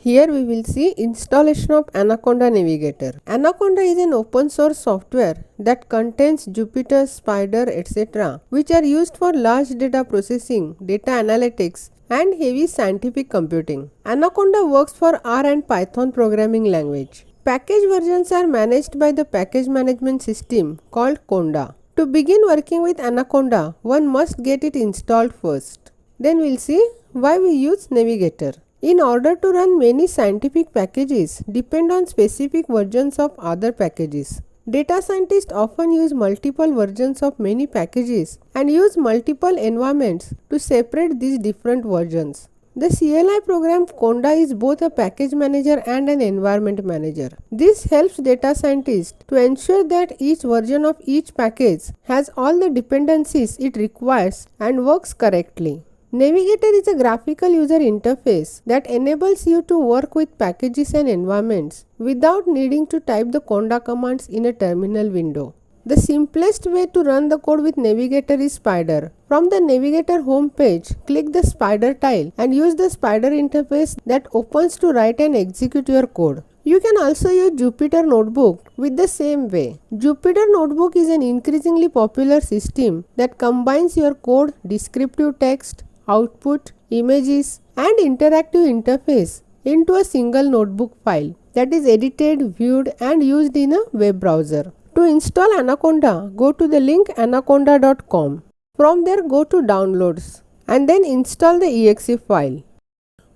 Here we will see installation of Anaconda Navigator. Anaconda is an open source software that contains Jupyter, Spider, etc. which are used for large data processing, data analytics and heavy scientific computing. Anaconda works for R and Python programming language. Package versions are managed by the package management system called Conda. To begin working with Anaconda, one must get it installed first. Then we'll see why we use Navigator. In order to run many scientific packages depend on specific versions of other packages. Data scientists often use multiple versions of many packages and use multiple environments to separate these different versions. The CLI program Conda is both a package manager and an environment manager. This helps data scientists to ensure that each version of each package has all the dependencies it requires and works correctly. Navigator is a graphical user interface that enables you to work with packages and environments without needing to type the Conda commands in a terminal window. The simplest way to run the code with Navigator is Spider. From the Navigator home page, click the Spider tile and use the Spider interface that opens to write and execute your code. You can also use Jupyter Notebook with the same way. Jupyter Notebook is an increasingly popular system that combines your code, descriptive text, output, images and interactive interface into a single notebook file that is edited, viewed and used in a web browser. To install Anaconda, go to the link anaconda.com. From there go to Downloads and then install the exe file.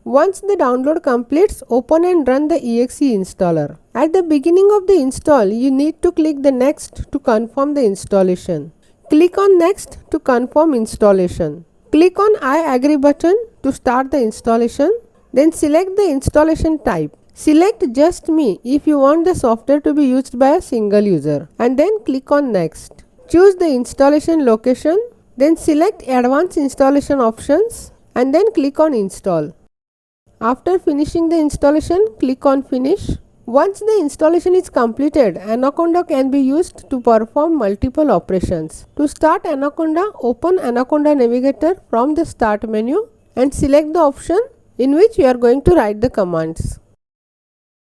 Once the download completes, open and run the exe installer. At the beginning of the install, you need to click the Next to confirm the installation. Click on Next to confirm installation. Click on I agree button to start the installation. Then select the installation type. Select Just Me if you want the software to be used by a single user and then click on Next. Choose the installation location, then select Advanced Installation Options and then click on Install. After finishing the installation, click on Finish. Once the installation is completed, Anaconda can be used to perform multiple operations. To start Anaconda, open Anaconda Navigator from the Start menu and select the option in which you are going to write the commands.